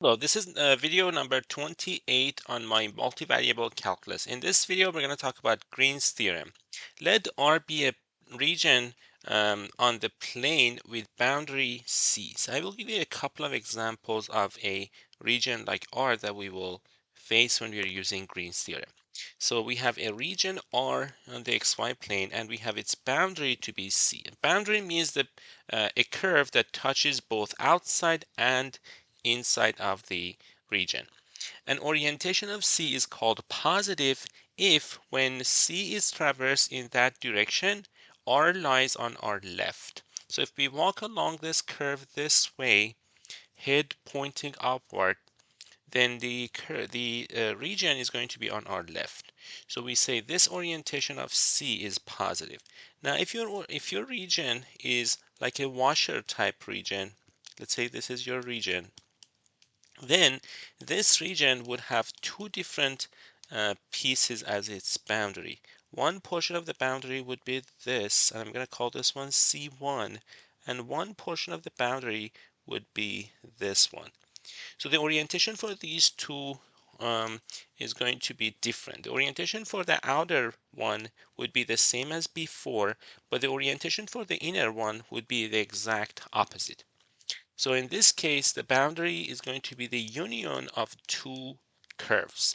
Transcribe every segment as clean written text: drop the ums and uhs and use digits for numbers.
Hello, this is video number 28 on my multivariable calculus. In this video, we're going to talk about Green's theorem. Let R be a region on the plane with boundary C. So I will give you a couple of examples of a region like R that we will face when we are using Green's theorem. So we have a region R on the xy plane, and we have its boundary to be C. A boundary means that a curve that touches both outside and inside of the region. An orientation of C is called positive if when C is traversed in that direction, R lies on our left. So if we walk along this curve this way, head pointing upward, then the region is going to be on our left. So we say this orientation of C is positive. Now if your region is like a washer type region, let's say this is your region, then this region would have two different pieces as its boundary. One portion of the boundary would be this, and I'm going to call this one C1, and one portion of the boundary would be this one. So the orientation for these two is going to be different. The orientation for the outer one would be the same as before, but the orientation for the inner one would be the exact opposite. So in this case, the boundary is going to be the union of two curves.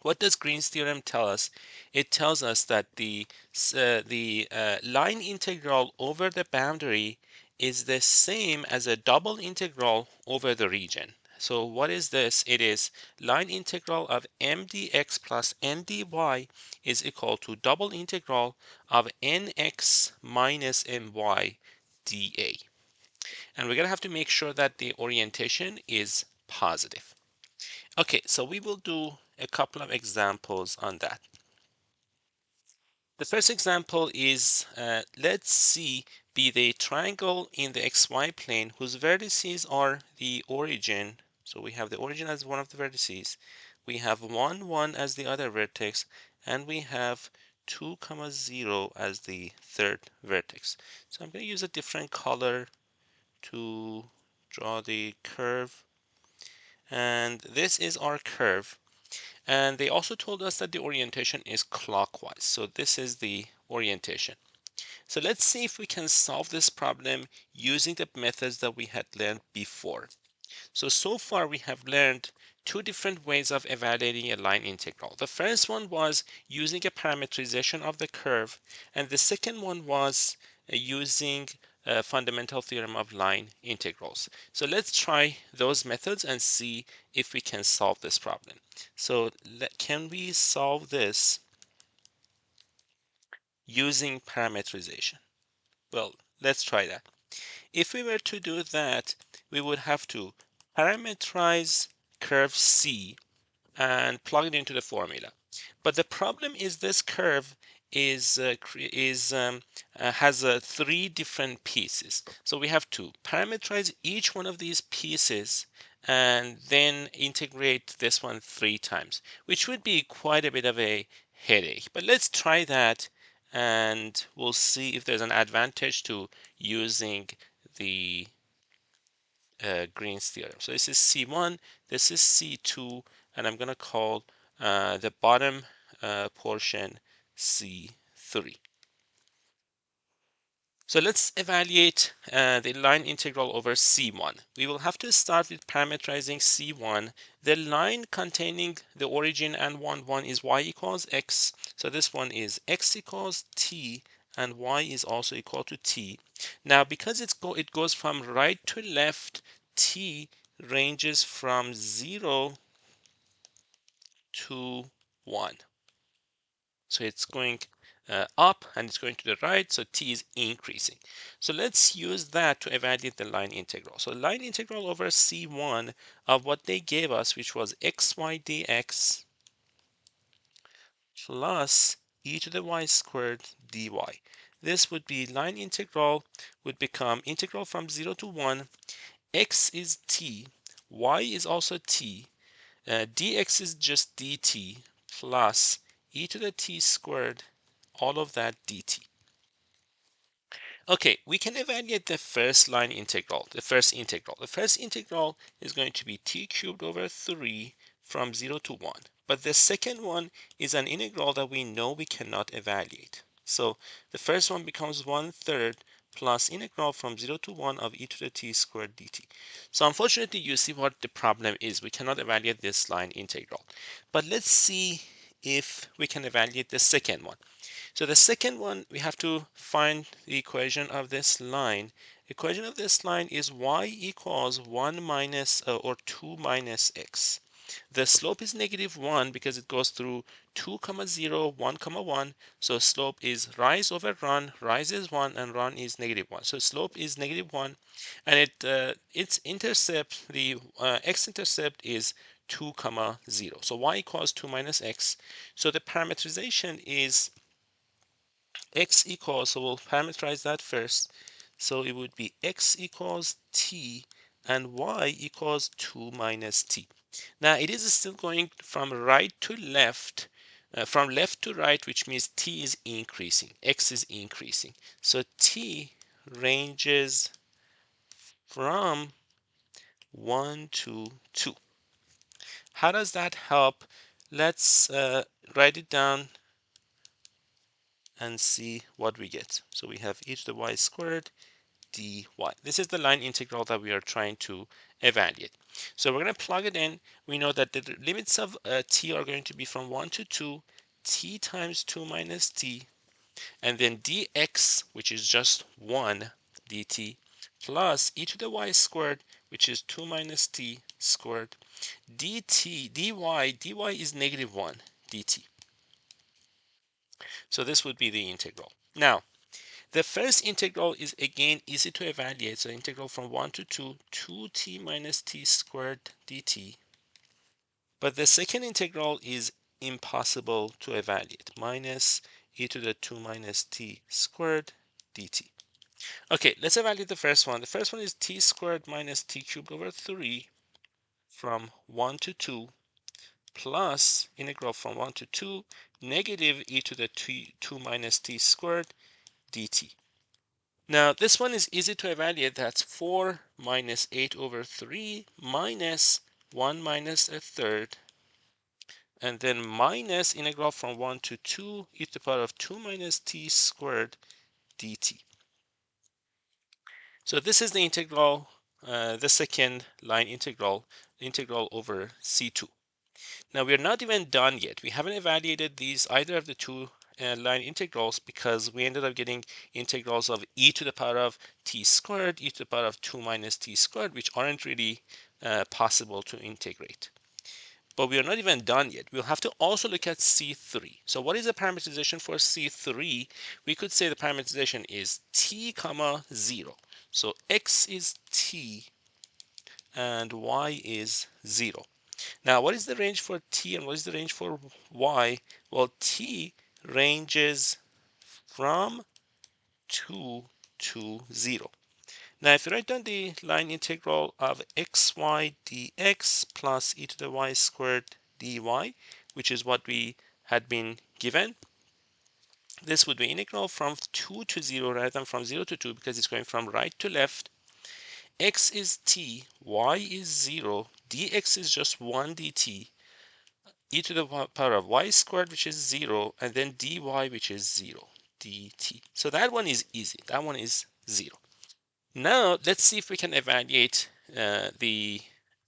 What does Green's theorem tell us? It tells us that the line integral over the boundary is the same as a double integral over the region. So what is this? It is line integral of m dx plus n dy is equal to double integral of nx minus my dA. And we're going to have to make sure that the orientation is positive. Okay, so we will do a couple of examples on that. The first example is, let's see, be the triangle in the xy plane whose vertices are the origin. So we have the origin as one of the vertices. We have 1, 1 as the other vertex, and we have 2, 0 as the third vertex. So I'm going to use a different color to draw the curve, and this is our curve. And they also told us that the orientation is clockwise, so this is the orientation. So let's see if we can solve this problem using the methods that we had learned before. So far we have learned two different ways of evaluating a line integral. The first one was using a parametrization of the curve, and the second one was using a fundamental theorem of line integrals. So let's try those methods and see if we can solve this problem. So can we solve this using parametrization? Well, let's try that. If we were to do that, we would have to parameterize curve C and plug it into the formula. But the problem is this curve is has three different pieces. So we have to parameterize each one of these pieces and then integrate this one 3 times, which would be quite a bit of a headache. But let's try that, and we'll see if there's an advantage to using the Green's theorem. So this is C1, this is C2, and I'm going to call the bottom portion C3. So let's evaluate the line integral over C1. We will have to start with parameterizing C1. The line containing the origin and 1, 1 is y equals x. So this one is x equals t, and y is also equal to t. Now, because it goes from right to left, t ranges from 0 to 1. So it's going up and it's going to the right, so t is increasing. So let's use that to evaluate the line integral. So line integral over C1 of what they gave us, which was xy dx plus e to the y squared dy. This would be line integral would become integral from 0 to 1. X is t, y is also t, dx is just dt plus e to the t squared, all of that dt. Okay, we can evaluate the first line integral, the first integral. The first integral is going to be t cubed over 3 from 0 to 1. But the second one is an integral that we know we cannot evaluate. So the first one becomes 1/3 plus integral from 0 to 1 of e to the t squared dt. So unfortunately, you see what the problem is. We cannot evaluate this line integral. But let's see if we can evaluate the second one. So the second one, we have to find the equation of this line. Equation of this line is y equals 1 minus or 2 minus x. The slope is -1 because it goes through 2, 0, 1, 1. So slope is rise over run. Rise is 1 and run is -1. So slope is -1, and its intercept, the x-intercept is 2, 0. So y equals 2 minus x. So the parameterization is x equals, so we'll parameterize that first. So it would be x equals t and y equals 2 minus t. Now it is still going from right to left, from left to right, which means t is increasing, x is increasing. So t ranges from 1 to 2. How does that help? Let's write it down and see what we get. So we have e to the y squared dy. This is the line integral that we are trying to evaluate. So we're going to plug it in. We know that the limits of t are going to be from 1 to 2, t times 2 minus t, and then dx, which is just 1 dt, plus e to the y squared, which is 2 minus t squared, dt, dy is -1 dt. So this would be the integral. Now, the first integral is again easy to evaluate. So integral from 1 to 2, 2t minus t squared dt. But the second integral is impossible to evaluate. Minus e to the 2 minus t squared dt. Okay, let's evaluate the first one. The first one is t squared minus t cubed over 3 from 1 to 2 plus integral from 1 to 2 negative e to the 2 minus t squared dt. Now this one is easy to evaluate. That's 4 minus 8 over 3 minus 1 minus a third, and then minus integral from 1 to 2 e to the power of 2 minus t squared dt. So this is the integral, the second line integral over C2. Now we're not even done yet. We haven't evaluated these, either of the two line integrals, because we ended up getting integrals of e to the power of t squared, e to the power of 2 minus t squared, which aren't really possible to integrate. But we are not even done yet. We'll have to also look at C3. So what is the parameterization for C3? We could say the parameterization is t comma 0. So x is t and y is 0. Now, what is the range for t and what is the range for y? Well, t ranges from 2 to 0. Now, if you write down the line integral of xy dx plus e to the y squared dy, which is what we had been given, this would be integral from 2 to 0 rather than from 0 to 2 because it's going from right to left. X is t, y is 0, dx is just 1 dt, e to the power of y squared, which is 0, and then dy, which is 0, dt. So that one is easy. That one is 0. Now, let's see if we can evaluate the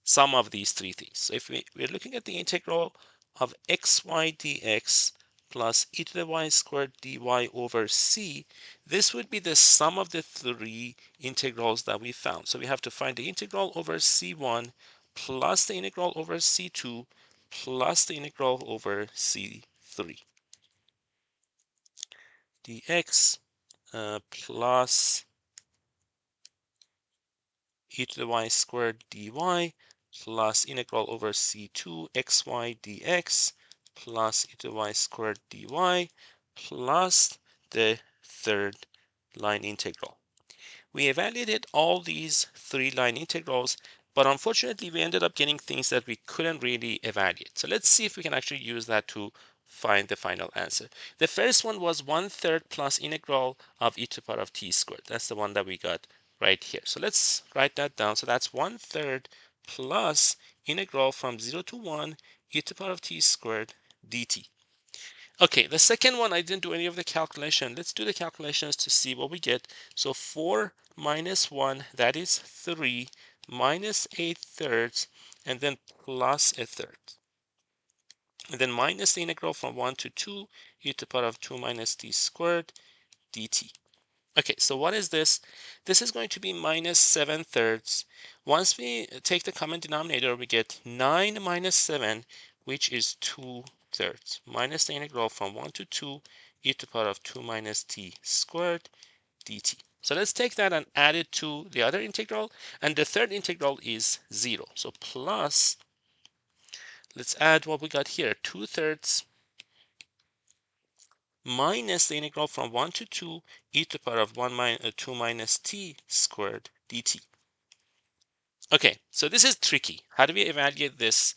sum of these three things. So if we're looking at the integral of xy dx plus e to the y squared dy over c, this would be the sum of the three integrals that we found. So we have to find the integral over c1 plus the integral over c2 plus the integral over c3. dx plus e to the y squared dy plus integral over c2 xy dx plus e to the y squared dy plus the third line integral. We evaluated all these three line integrals, but unfortunately we ended up getting things that we couldn't really evaluate. So let's see if we can actually use that to find the final answer. The first one was 1/3 plus integral of e to the power of t squared. That's the one that we got right here. So let's write that down. So that's 1/3 plus integral from 0 to 1 e to the power of t squared dt. Okay, the second one, I didn't do any of the calculation. Let's do the calculations to see what we get. So 4 minus 1, that is 3, minus 8/3, and then plus 1/3. And then minus the integral from 1 to 2 e to the power of 2 minus t squared dt. Okay, so what is this? This is going to be minus 7/3. Once we take the common denominator, we get 9 minus 7, which is 2/3, minus the integral from 1 to 2 e to the power of 2 minus t squared dt. So let's take that and add it to the other integral, and the third integral is 0. So plus, let's add what we got here, 2/3 minus the integral from 1 to 2 e to the power of 2 minus t squared dt. Okay, so this is tricky. How do we evaluate this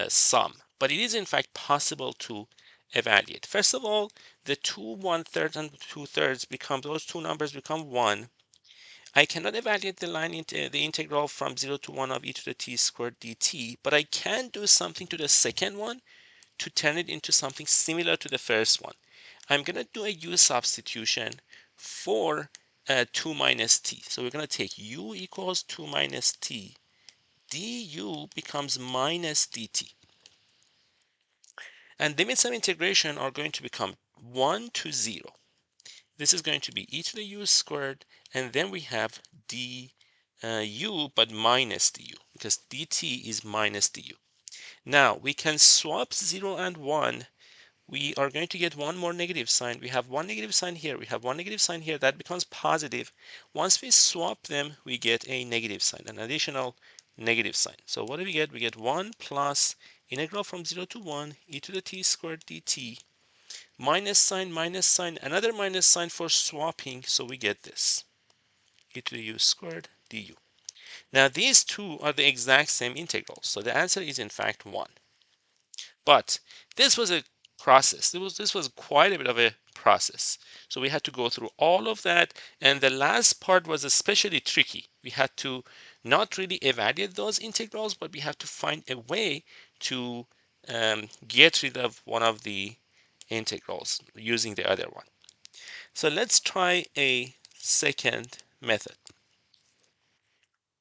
sum? But it is in fact possible to evaluate. First of all, the 2 1/3 and 2/3 become, those two numbers become 1. I cannot evaluate the line into the integral from 0 to 1 of e to the t squared dt, but I can do something to the second one to turn it into something similar to the first one. I'm going to do a u substitution for 2 minus t. So we're going to take u equals 2 minus t. du becomes minus dt. And limits of integration are going to become 1 to 0. This is going to be e to the u squared, and then we have du, but minus du, because dt is minus du. Now, we can swap 0 and 1. We are going to get one more negative sign. We have one negative sign here. We have one negative sign here. That becomes positive. Once we swap them, we get a negative sign, an additional negative sign. So what do we get? We get 1 plus integral from 0 to 1 e to the t squared dt. Minus sign, another minus sign for swapping. So we get this, e to the u squared du. Now these two are the exact same integrals. So the answer is in fact 1. But this was a process. This was quite a bit of a process. So we had to go through all of that, and the last part was especially tricky. We had to not really evaluate those integrals, but we have to find a way to get rid of one of the integrals using the other one. So let's try a second method.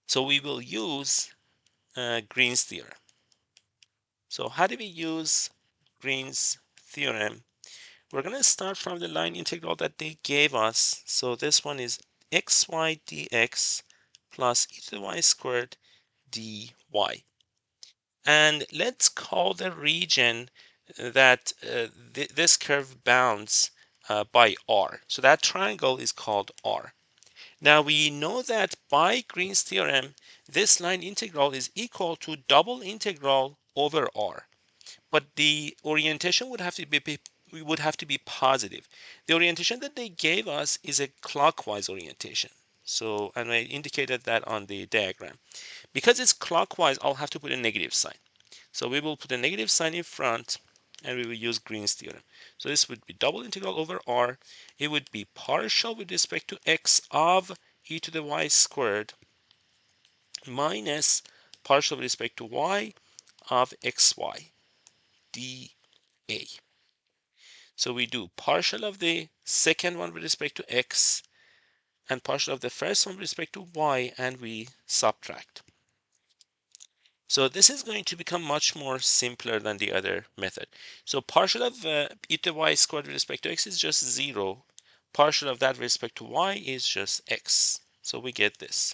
So we will use Green's theorem. So how do we use Green's theorem? We're going to start from the line integral that they gave us. So this one is xy dx plus e to the y squared dy. And let's call the region that this curve bounds by r. So that triangle is called r. Now we know that by Green's theorem, this line integral is equal to double integral over r. But the orientation would have to be positive. The orientation that they gave us is a clockwise orientation. So, and I indicated that on the diagram. Because it's clockwise, I'll have to put a negative sign. So we will put a negative sign in front, and we will use Green's theorem. So this would be double integral over r. It would be partial with respect to x of e to the y squared minus partial with respect to y of xy dA. So we do partial of the second one with respect to x and partial of the first one with respect to y, and we subtract. So this is going to become much more simpler than the other method. So partial of e to the y squared with respect to x is just 0. Partial of that with respect to y is just x. So we get this.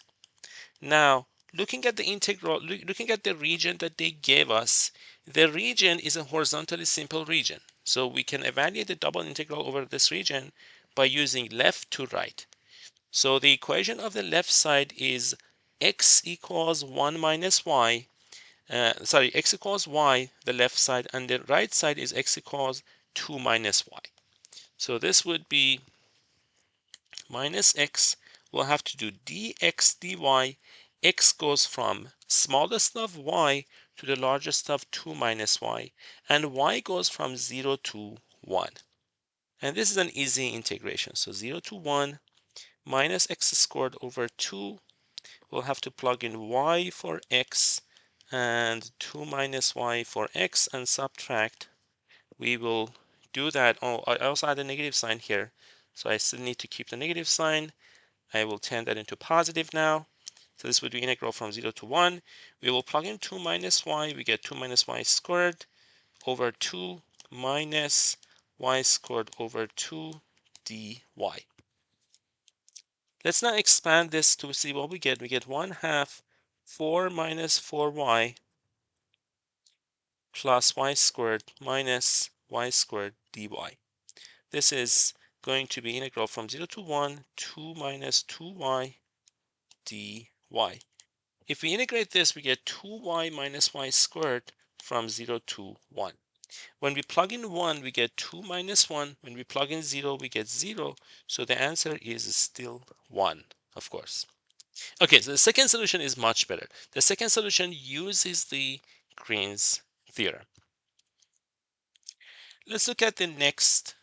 Now, looking at the integral, looking at the region that they gave us, the region is a horizontally simple region. So we can evaluate the double integral over this region by using left to right. So the equation of the left side is x equals 1 minus y. X equals y, the left side, and the right side is x equals 2 minus y. So this would be minus x. We'll have to do dx dy, x goes from smallest of y to the largest of 2 minus y, and y goes from 0 to 1. And this is an easy integration. So 0 to 1 minus x squared over 2. We'll have to plug in y for x and 2 minus y for x and subtract. We will do that. Oh, I also add a negative sign here. So I still need to keep the negative sign. I will turn that into positive now. So this would be integral from 0 to 1. We will plug in 2 minus y. We get 2 minus y squared over 2 minus y squared over 2 dy. Let's now expand this to see what we get. We get 1/2 4 minus 4y plus y squared minus y squared dy. This is going to be integral from 0 to 1, 2 minus 2y dy. If we integrate this, we get 2y minus y squared from 0 to 1. When we plug in 1, we get 2 minus 1. When we plug in 0, we get 0. So the answer is still 1, of course. Okay, so the second solution is much better. The second solution uses the Green's theorem. Let's look at the next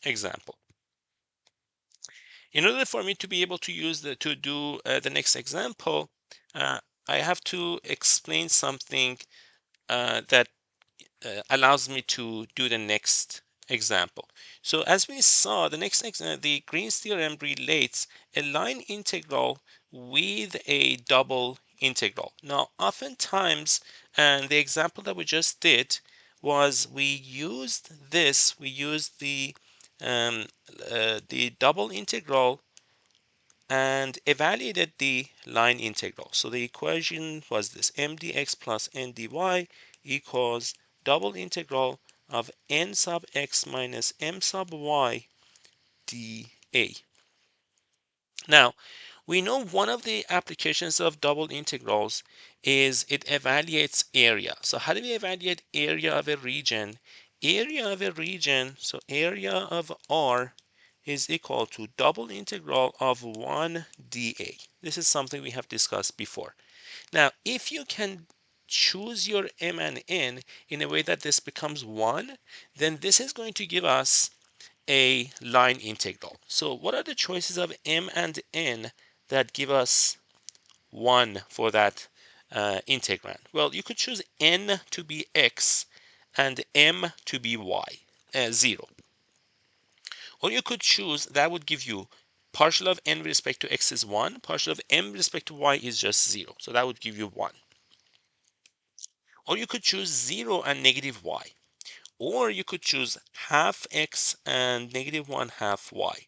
example. In order for me to be able to use the next example, I have to explain something that allows me to do the next example. So as we saw, the Green's theorem relates a line integral with a double integral. Now, oftentimes, and the example that we just did was we used the double integral and evaluated the line integral. So the equation was this: m dx plus n dy equals double integral of n sub x minus m sub y dA. Now, we know one of the applications of double integrals is it evaluates area. So how do we evaluate area of a region? Area of a region, so area of R is equal to double integral of 1 dA. This is something we have discussed before. Now, if you can choose your m and n in a way that this becomes 1, then this is going to give us a line integral. So what are the choices of m and n that give us 1 for that integrand? Well, you could choose n to be x and m to be y, 0. Or you could choose, that would give you partial of n with respect to x is 1, partial of m with respect to y is just 0. So that would give you 1. Or you could choose 0 and negative y. Or you could choose half x and negative 1/2 y.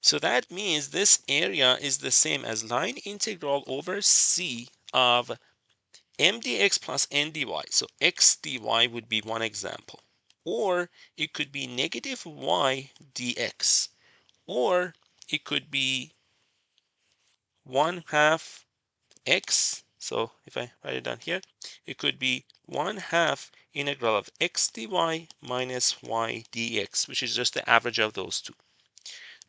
So that means this area is the same as line integral over c of m dx plus n dy. So x dy would be one example. Or it could be negative y dx. Or it could be 1/2 x. So if I write it down here, it could be 1/2 integral of x dy minus y dx, which is just the average of those two.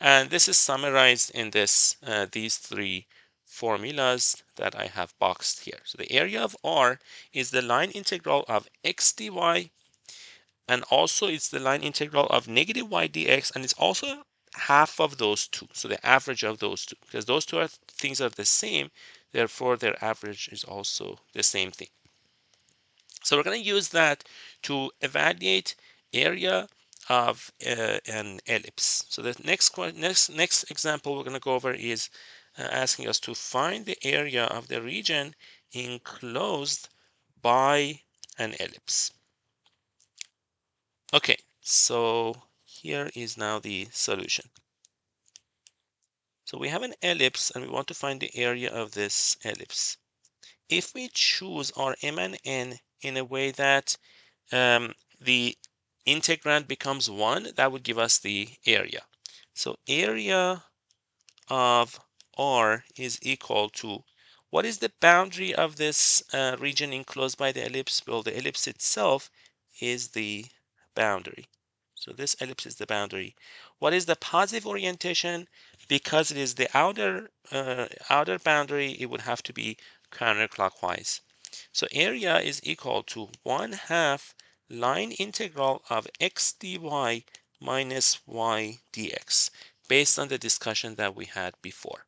And this is summarized in these three formulas that I have boxed here. So the area of R is the line integral of x dy, and also it's the line integral of negative y dx, and it's also half of those two. So the average of those two, because those two things are the same, therefore their average is also the same thing. So we're going to use that to evaluate area of an ellipse. So the next example we're going to go over is asking us to find the area of the region enclosed by an ellipse. Okay, so here is now the solution. So we have an ellipse and we want to find the area of this ellipse. If we choose our m and n in a way that the integrand becomes 1, that would give us the area. So area of R is equal to, what is the boundary of this region enclosed by the ellipse? Well, the ellipse itself is the boundary. So this ellipse is the boundary. What is the positive orientation? Because it is the outer boundary, it would have to be counterclockwise. So area is equal to 1/2 line integral of x dy minus y dx, based on the discussion that we had before.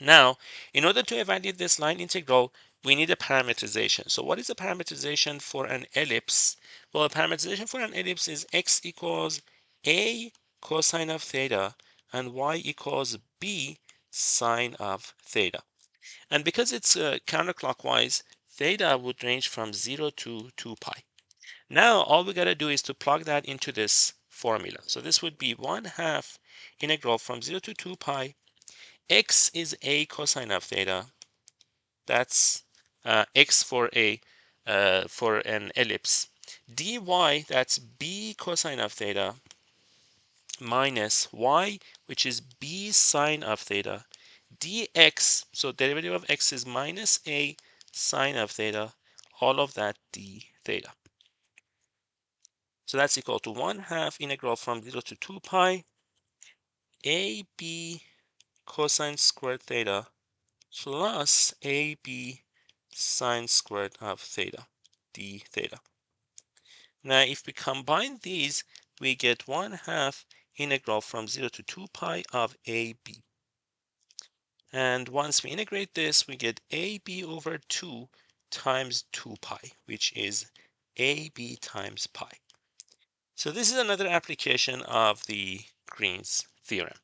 Now, in order to evaluate this line integral, we need a parameterization. So what is a parameterization for an ellipse? Well, a parameterization for an ellipse is x equals a cosine of theta and y equals b sine of theta. And because it's counterclockwise, theta would range from 0 to 2 pi. Now, all we got to do is to plug that into this formula. So this would be 1/2 integral from 0 to 2 pi. X is a cosine of theta. That's x for an ellipse. Dy, that's b cosine of theta, minus y, which is b sine of theta, dx, so derivative of x is minus a sine of theta, all of that d theta. So that's equal to 1/2 integral from 0 to 2 pi ab cosine squared theta plus ab sine squared of theta, d theta. Now, if we combine these, we get 1/2 integral from 0 to 2 pi of ab. And once we integrate this, we get ab over 2 times 2 pi, which is ab times pi. So this is another application of the Green's theorem.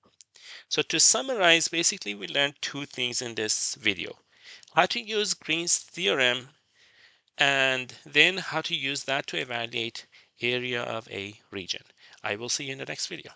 So to summarize, basically we learned two things in this video. How to use Green's theorem, and then how to use that to evaluate area of a region. I will see you in the next video.